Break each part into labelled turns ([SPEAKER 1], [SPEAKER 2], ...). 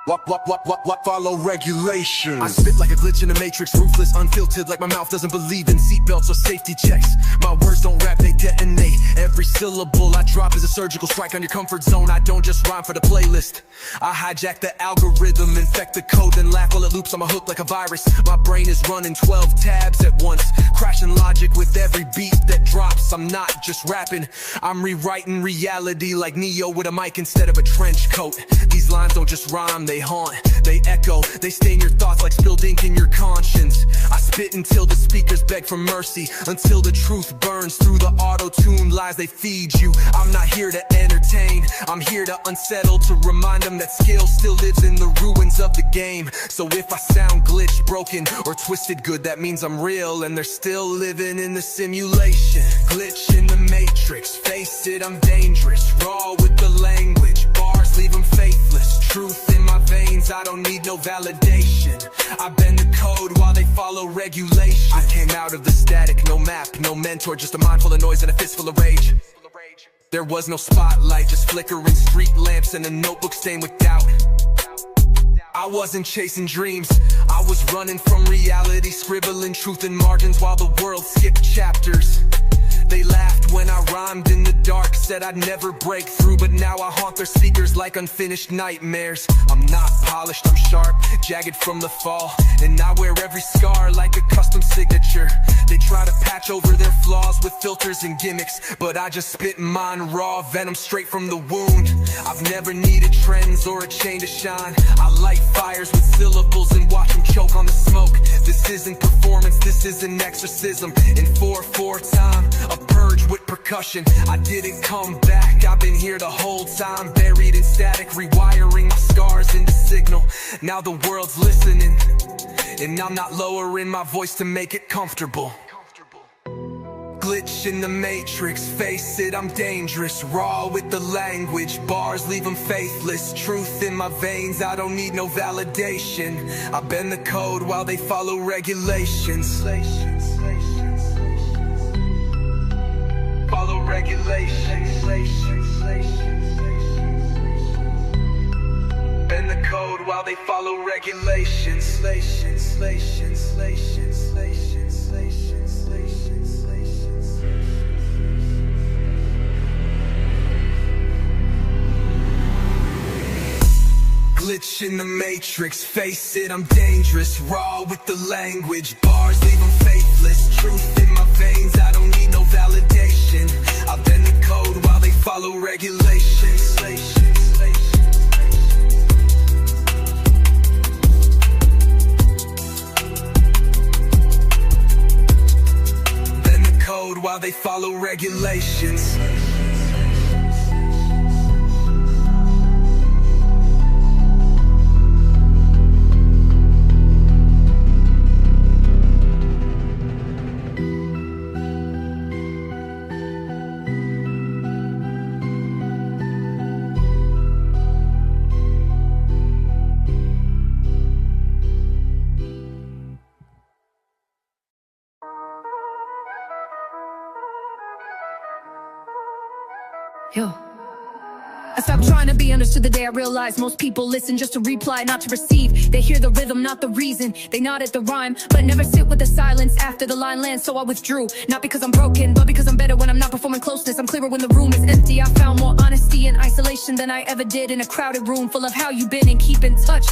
[SPEAKER 1] What follow regulations.
[SPEAKER 2] I spit like a glitch in the matrix, ruthless, unfiltered, like my mouth doesn't believe in seatbelts or safety checks. My words don't rap, they detonate. Every syllable I drop is a surgical strike on your comfort zone. I don't just rhyme for the playlist. I hijack the algorithm, infect the code, then laugh while it loops on my hook like a virus. My brain is running 12 tabs at once, crashing logic with every beat that drops. I'm not just rapping, I'm rewriting reality like Neo with a mic instead of a trench coat. These lines don't just rhyme, they haunt, they echo, they stain your thoughts like spilled ink in your conscience. I spit until the speakers beg for mercy, until the truth burns through the auto-tune lies they feed you. I'm not here to entertain, I'm here to unsettle, to remind them that skill still lives in the ruins of the game. So if I sound glitched, broken, or twisted good, that means I'm real and they're still living in the simulation. Glitch in the matrix, face it, I'm dangerous, raw with the language, bars leave them faithless. Truth in my veins, I don't need no validation. I bend the code while they follow regulation. I came out of the static, no map, no mentor, just a mind full of noise and a fist full of rage. There was no spotlight, just flickering street lamps and a notebook stained with doubt. I wasn't chasing dreams, I was running from reality, scribbling truth in margins while the world skipped chapters. They laughed when I rhymed in the dark, said I'd never break through, but now I haunt their speakers like unfinished nightmares. I'm not polished, I'm sharp, jagged from the fall, and I wear every scar like a custom signature. They try to patch over their flaws with filters and gimmicks, but I just spit mine raw, venom straight from the wound. I've never needed trends or a chain to shine. I light fires with syllables and watch them choke on the smoke. This isn't performance, this is an exorcism in 4/4 time, a purge with percussion. I didn't come back, I've been here the whole time, buried in static, rewiring my scars into signal. Now the world's listening, and I'm not lowering my voice to make it comfortable. Glitch in the matrix, face it, I'm dangerous, raw with the language, bars leave them faithless. Truth in my veins, I don't need no validation. I bend the code while they follow regulations. Follow regulations. Bend the code while they follow regulations. Glitch in the matrix, face it, I'm dangerous, raw with the language, bars leave them faithless. Truth in my veins, I don't need no validation. I bend the code while they follow regulations. Bend the code while they follow regulations.
[SPEAKER 3] Yo. I stopped trying to be understood the day I realized most people listen just to reply, not to receive. They hear the rhythm, not the reason. They nod at the rhyme, but never sit with the silence after the line lands, so I withdrew. Not because I'm broken, but because I'm better when I'm not performing closeness. I'm clearer when the room is empty. I found more honesty in isolation than I ever did in a crowded room full of how you been, and keep in touch.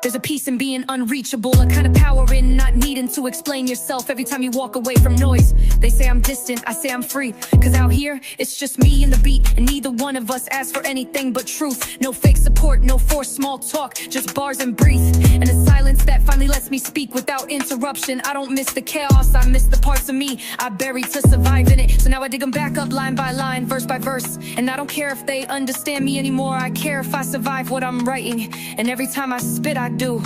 [SPEAKER 3] There's a peace in being unreachable, a kind of power in not needing to explain yourself every time you walk away from noise. They say I'm distant, I say I'm free, cause out here, it's just me and the beat, and neither one of us asks for anything but truth. No fake support, no forced small talk, just bars and breathe, and a silence that finally lets me speak without interruption. I don't miss the chaos, I miss the parts of me I buried to survive in it. So now I dig them back up line by line, verse by verse, and I don't care if they understand me anymore. I care if I survive what I'm writing, and every time I spit I do.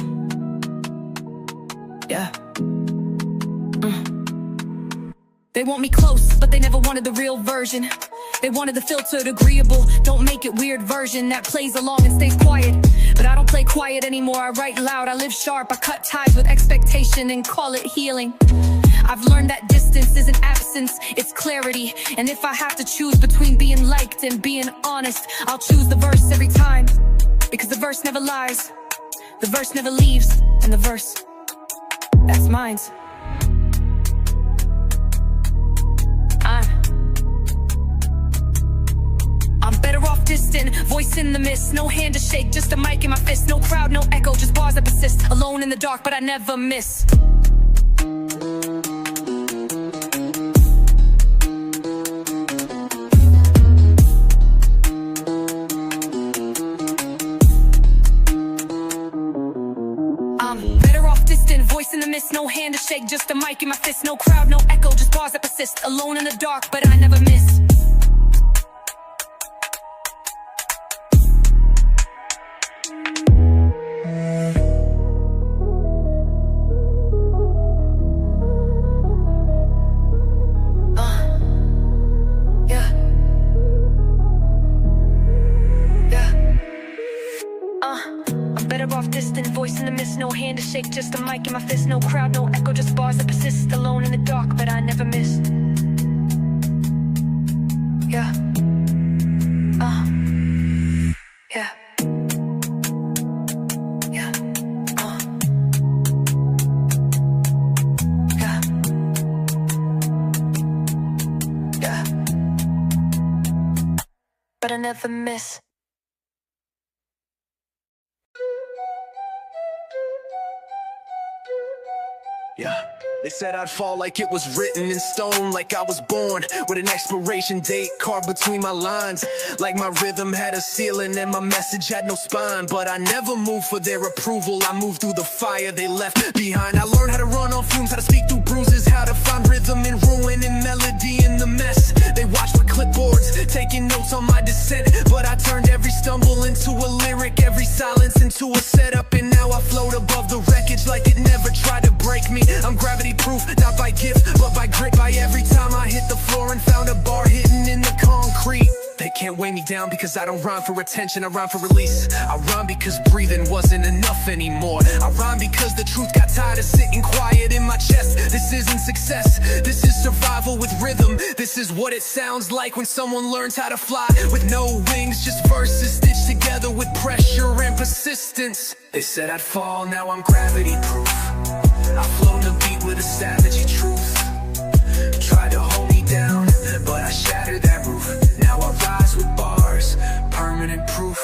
[SPEAKER 3] Yeah. They want me close, but they never wanted the real version. They wanted the filtered, agreeable, don't make it weird version that plays along and stays quiet. But I don't play quiet anymore, I write loud, I live sharp, I cut ties with expectation and call it healing. I've learned that distance isn't absence, it's clarity. And if I have to choose between being liked and being honest, I'll choose the verse every time, because the verse never lies. The verse never leaves, and the verse, that's mine. I'm better off distant, voice in the mist. No hand to shake, just a mic in my fist. No crowd, no echo, just bars that persist. Alone in the dark, but I never miss. I'm better off distant, voice in the mist. No hand to shake, just a mic in my fist. No crowd, no echo, just bars that persist. Alone in the dark, but I never miss. Voice in the mist, no hand to shake, just a mic in my fist. No crowd, no echo, just bars that persist. Alone in the dark, but I never miss. Yeah. Yeah. Yeah. Yeah. Yeah. But I never miss.
[SPEAKER 2] Yeah, they said I'd fall like it was written in stone, like I was born with an expiration date carved between my lines, like my rhythm had a ceiling and my message had no spine. But I never moved for their approval, I moved through the fire they left behind. I learned how to run on fumes, how to speak through bruises, how to find rhythm in ruin and melody in the mess. They watched with clipboards, taking notes on my descent, but I turned every stumble into a lyric, every silence into a setup, and now I float above the wreckage like it never tried to break me. I'm gravity proof, not by gift, but by grit. By every time I hit the floor and found a bar hidden in the concrete. They can't weigh me down because I don't rhyme for attention, I rhyme for release. I rhyme because breathing wasn't enough anymore. I rhyme because the truth got tired of sitting quiet in my chest. This isn't success, this is survival with rhythm. This is what it sounds like when someone learns how to fly with no wings, just verses stitched together with pressure and persistence. They said I'd fall, now I'm gravity proof. I flow the beat with a savage truth. Tried to hold me down, but I shattered that roof. Now I rise with bars, permanent proof.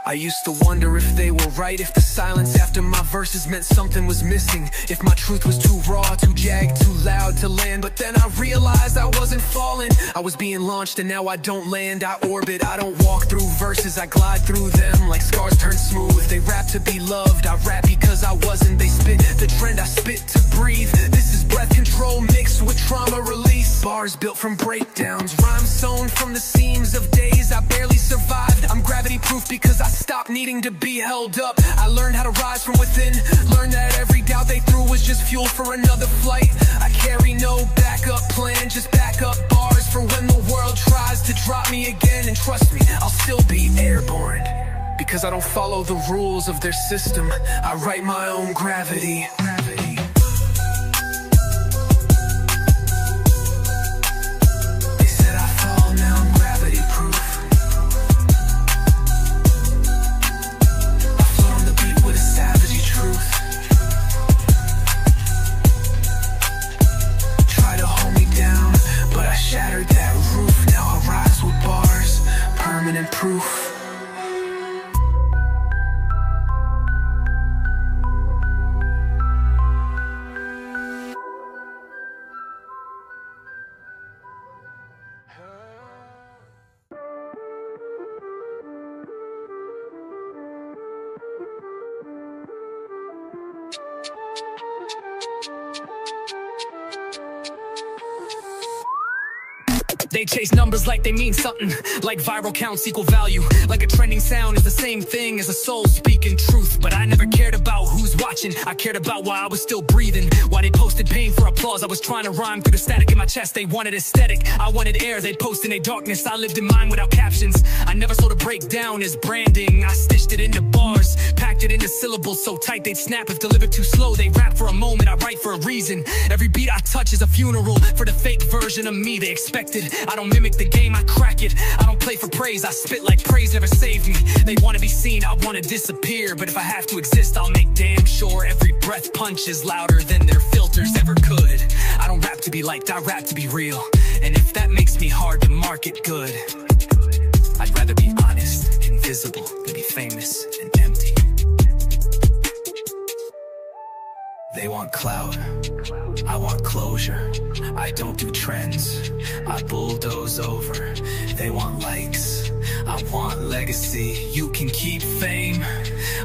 [SPEAKER 2] I used to wonder if they were right, if the silence after my verses meant something was missing, if my truth was too raw, too jagged, too loud to land. But then I realized I wasn't falling, I was being launched, and now I don't land, I orbit. I don't walk through verses, I glide through them like scars turn smooth. They rap to be loved, I rap because I wasn't. They spit the trend, I spit to breathe. This is breath control mixed with trauma release. Bars built from breakdowns, rhymes sewn from the seams of days I barely survived. I'm gravity proof because I stopped needing to be held up. I learned how to rise from within, learned that every doubt they threw was just fuel for another flight. I carry no backup plan, just backup bars for when the world tries to drop me again. And trust me, I'll still be airborne, because I don't follow the rules of their system, I write my own gravity. They said I fall, now I'm gravity proof. I float on the beat with a savage truth. Try to hold me down, but I shattered that roof. Now I rise with bars, permanent proof. They chase numbers like they mean something, like viral counts equal value, like a trending sound is the same thing as a soul speaking truth. But I never cared about who's watching, I cared about why I was still breathing. Why they posted pain for applause, I was trying to rhyme through the static in my chest. They wanted aesthetic, I wanted air, they'd post in their darkness. I lived in mine without captions, I never saw the breakdown as branding. I stitched it into bars, packed it into syllables so tight they'd snap if delivered too slow. They rap for a moment, I write for a reason. Every beat I touch is a funeral for the fake version of me they expected. I don't mimic the game, I crack it. I don't play for praise, I spit like praise never saved me. They wanna be seen, I wanna disappear, but if I have to exist, I'll make damn sure every breath punches louder than their filters ever could. I don't rap to be liked, I rap to be real. And if that makes me hard to market good, I'd rather be honest, invisible, than be famous and empty. They want clout, I want closure. I don't do trends, I bulldoze over. They want likes, I want legacy. You can keep fame,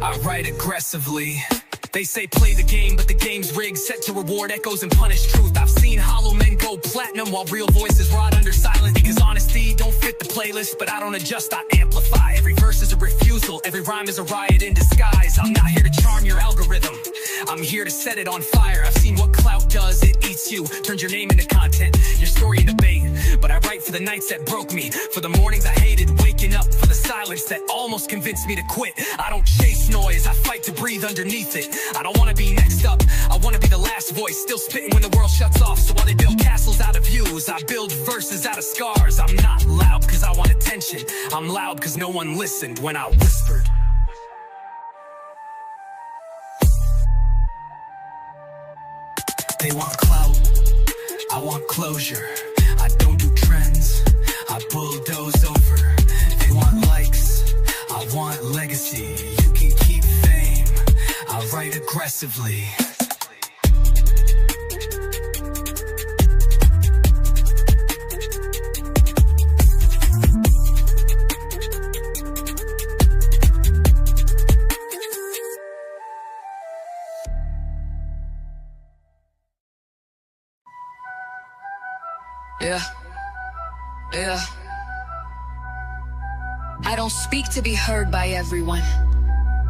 [SPEAKER 2] I write aggressively. They say play the game, but the game's rigged, set to reward echoes and punish truth. I've seen hollow men go platinum while real voices rot under silence. Because honesty don't fit the playlist, but I don't adjust, I amplify. Every verse is a refusal, every rhyme is a riot in disguise. I'm not here to charm your algorithm, I'm here to set it on fire. I've seen what clout does, it eats you, turns your name into content, your story into bait. But I write for the nights that broke me, for the mornings I hated waking up, for the silence that almost convinced me to quit. I don't chase noise, I fight to breathe underneath it. I don't wanna be next up, I wanna be the last voice, still spitting when the world shuts off. So while they build castles out of views, I build verses out of scars. I'm not loud cause I want attention, I'm loud cause no one listened when I whispered. They want clout, I want closure. I don't do trends, I bulldoze over. They want likes, I want legacy. You can keep fame, I write aggressively.
[SPEAKER 3] Yeah. I don't speak to be heard by everyone.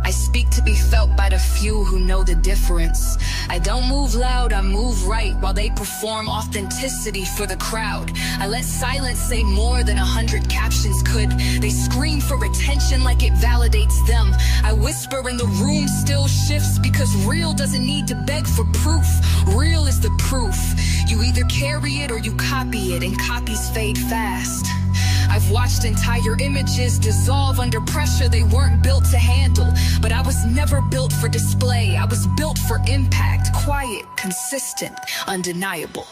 [SPEAKER 3] I speak to be felt by the few who know the difference. I don't move loud, I move right, while they perform authenticity for the crowd. I let silence say more than 100 captions could. They scream for attention like it validates them. I whisper and the room still shifts, because real doesn't need to beg for proof. Real is the proof. You either carry it or you copy it, and copies fade fast. I've watched entire images dissolve under pressure they weren't built to handle. But I was never built for display, I was built for impact. Quiet, consistent, undeniable.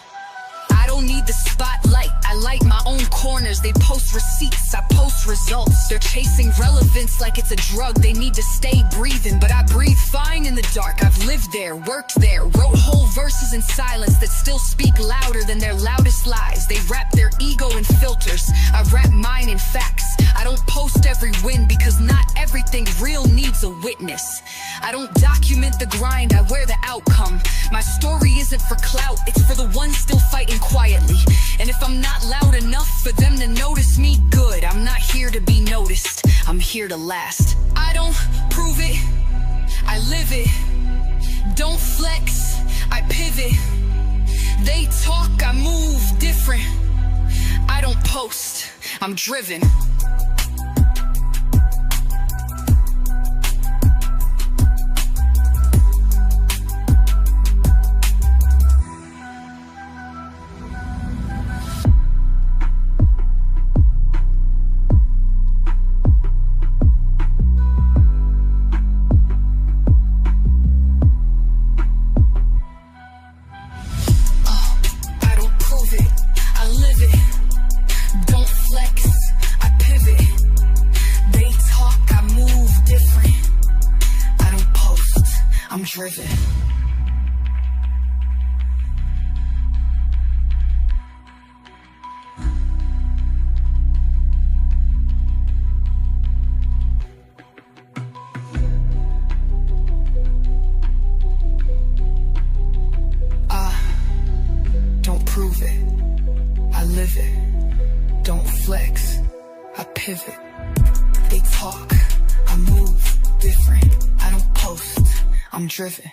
[SPEAKER 3] I don't need the spotlight, I light my own corners. They post receipts, I post results. They're chasing relevance like it's a drug, they need to stay breathing. But I breathe fine in the dark, I've lived there, worked there. Wrote whole verses in silence that still speak louder than their loudest lies. They wrap their ego in filters, I wrap mine in facts. I don't post every win, because not everything real needs a witness. I don't document the grind, I wear the outcome. My story isn't for clout, it's for the ones still fighting quietly. And if I'm not loud enough for them to notice me, good. I'm not here to be noticed, I'm here to last. I don't prove it, I live it. Don't flex, I pivot. They talk, I move different. I don't post, I'm driven. Driven. Don't prove it, I live it. Don't flex, I pivot. They talk, I move different. I don't post, I'm driven.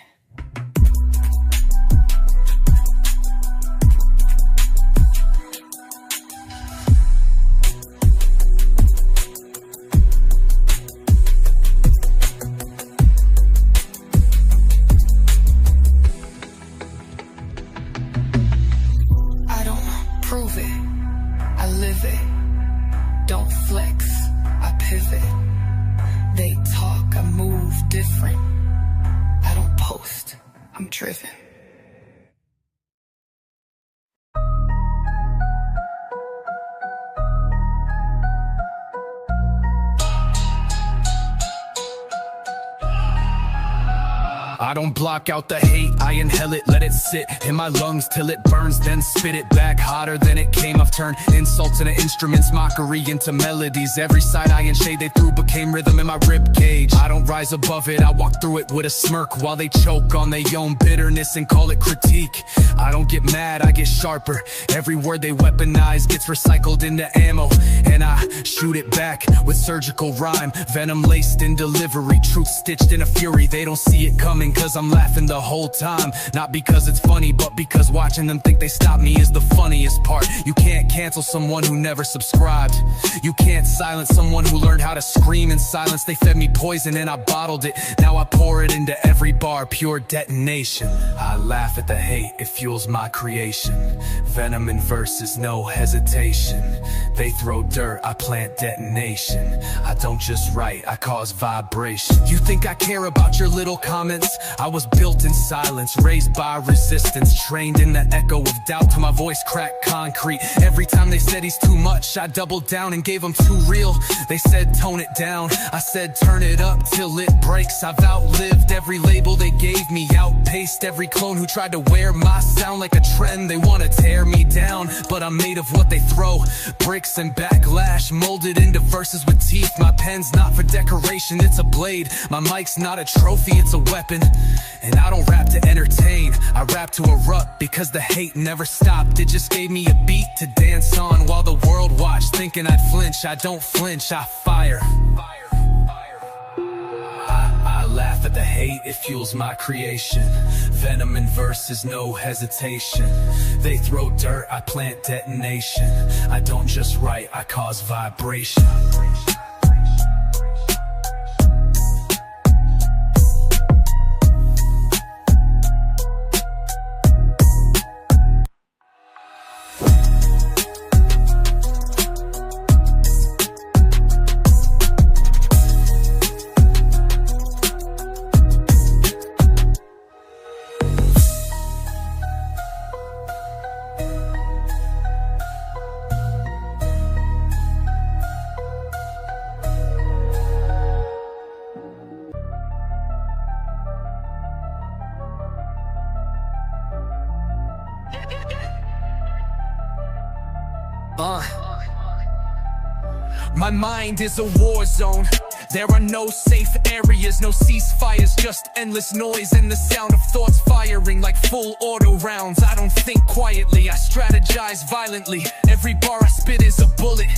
[SPEAKER 3] I don't prove it, I live it. Don't flex, I pivot. They talk, I move different. I don't post, I'm driven.
[SPEAKER 2] I don't block out the hate, I inhale it, let it sit in my lungs till it burns, then spit it back hotter than it came. I've turned insults into instruments, mockery into melodies. Every side eye and shade they threw became rhythm in my rib cage. I don't rise above it, I walk through it with a smirk while they choke on their own bitterness and call it critique. I don't get mad, I get sharper. Every word they weaponize gets recycled into ammo, and I shoot it back with surgical rhyme. Venom laced in delivery, truth stitched in a fury. They don't see it coming cause I'm laughing the whole time. Not because it's funny, but because watching them think they stop me is the funniest part. You can't cancel someone who never subscribed. You can't silence someone who learned how to scream in silence. They fed me poison and I bottled it. Now I pour it into every bar, pure detonation. I laugh at the hate, it fuels my creation. Venom in verses, no hesitation. They throw dirt, I plant detonation. I don't just write, I cause vibration. You think I care about your little comments? I was built in silence, raised by resistance, trained in the echo of doubt till my voice cracked concrete. Every time they said he's too much, I doubled down and gave them too real. They said tone it down, I said turn it up till it breaks. I've outlived every label they gave me, outpaced every clone who tried to wear my sound like a trend. They wanna tear me down, but I'm made of what they throw. Bricks and backlash, molded into verses with teeth. My pen's not for decoration, it's a blade. My mic's not a trophy, it's a weapon. And I don't rap to entertain, I rap to erupt, because the hate never stopped. It just gave me a beat to dance on while the world watched, thinking I'd flinch. I don't flinch, I fire. I laugh at the hate, it fuels my creation. Venom in verses, no hesitation. They throw dirt, I plant detonation. I don't just write, I cause vibration. My mind is a war zone. There are no safe areas, no ceasefires, just endless noise and the sound of thoughts firing like full auto rounds. I don't think quietly, I strategize violently. Every bar I spit is a bullet,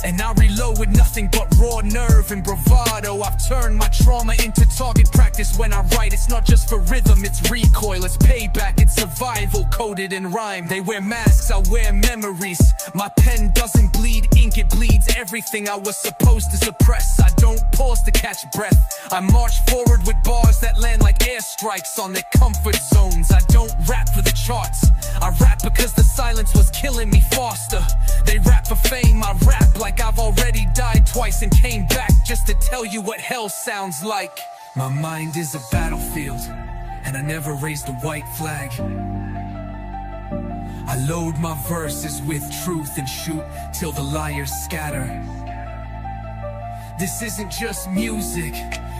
[SPEAKER 2] and I reload with nothing but raw nerve and bravado. I've turned my trauma into target practice when I write. It's not just for rhythm, it's recoil, it's payback, it's survival coded in rhyme. They wear masks, I wear memories. My pen doesn't bleed ink, it bleeds everything I was supposed to suppress. I don't pause to catch breath, I march forward with bars that land like airstrikes on their comfort zones. I don't rap for the charts, I rap because the silence was killing me faster. They rap for fame, I rap like I've already died twice and came back just to tell you what hell sounds like. My mind is a battlefield, and I never raised a white flag. I load my verses with truth and shoot till the liars scatter. This isn't just music,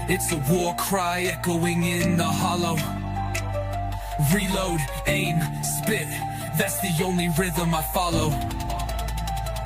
[SPEAKER 2] it's a war cry echoing in the hollow. Reload, aim, spit, that's the only rhythm I follow.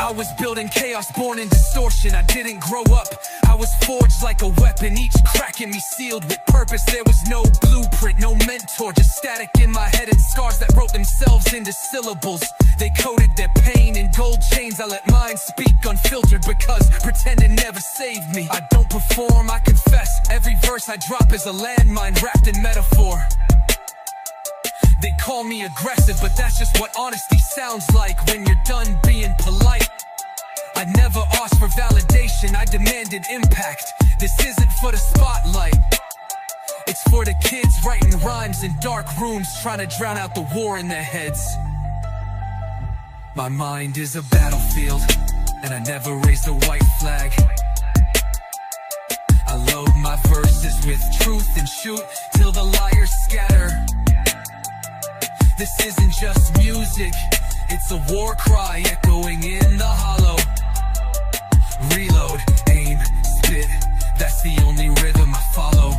[SPEAKER 2] I was building chaos, born in distortion. I didn't grow up, I was forged like a weapon, each crack in me sealed with purpose. There was no blueprint, no mentor, just static in my head and scars that wrote themselves into syllables. They coded their pain in gold chains, I let mine speak unfiltered because pretending never saved me. I don't perform, I confess, every verse I drop is a landmine wrapped in metaphor. They call me aggressive, but that's just what honesty sounds like when you're done being polite. I never asked for validation, I demanded impact. This isn't for the spotlight, it's for the kids writing rhymes in dark rooms, trying to drown out the war in their heads. My mind is a battlefield, and I never raised a white flag. I load my verses with truth and shoot till the liars scatter. This isn't just music, it's a war cry echoing in the hollow. Reload, aim, spit, that's the only rhythm I follow.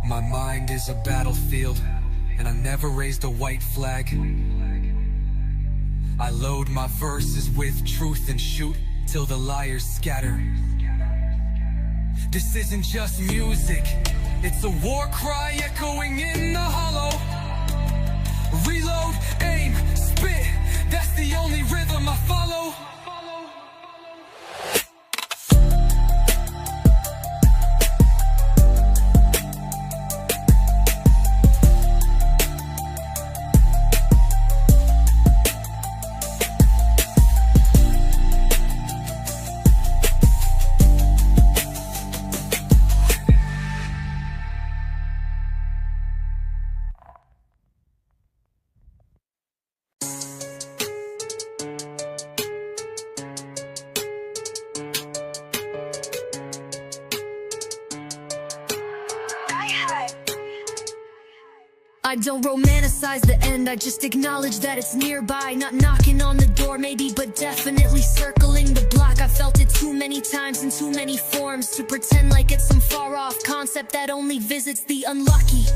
[SPEAKER 2] My mind is a battlefield, and I never raised a white flag. I load my verses with truth and shoot till the liars scatter. This isn't just music, it's a war cry echoing in the hollow. Reload, aim, spit, that's the only rhythm I follow.
[SPEAKER 3] I don't romanticize the end, I just acknowledge that it's nearby. Not knocking on the door maybe, but definitely circling the block. I felt it too many times in too many forms to pretend like it's some far off concept that only visits the unlucky.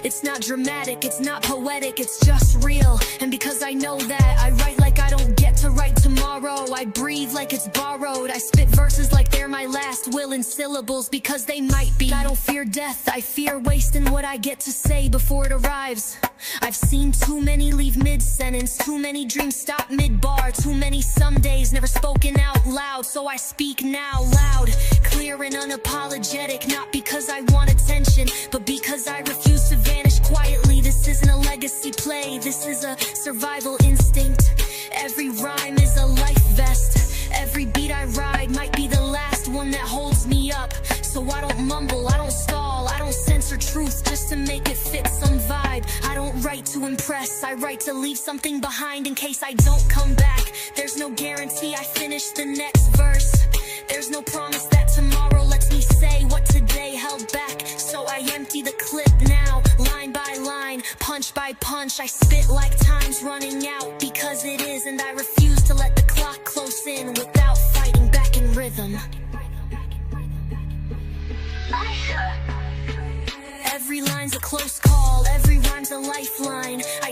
[SPEAKER 3] It's not dramatic, it's not poetic, it's just real. And because I know that, I write like I don't get to write tomorrow. I breathe like it's borrowed, I spit verses like they're my last will in syllables, because they might be. I don't fear death, I fear wasting what I get to say before it arrives. I've seen too many leave mid-sentence, too many dreams stop mid-bar, too many some days never spoken out loud, so I speak now loud, clear and unapologetic, not because I want attention, but because I refuse to vanish quietly. This isn't a legacy play, this is a survival instinct. Every rhyme is a life vest, every beat I ride might be the last one that holds me up. So I don't mumble, I don't stall, I don't censor truth just to make it fit some vibe. I don't write to impress, I write to leave something behind in case I don't come back. There's no guarantee I finish the next verse, there's no promise that tomorrow lets me say what today held back. So I empty the clip now, line by line, punch by punch. I spit like time's running out, because it is, and I refuse to let the clock close in without fighting back in rhythm. Every line's a close call, every rhyme's a lifeline. I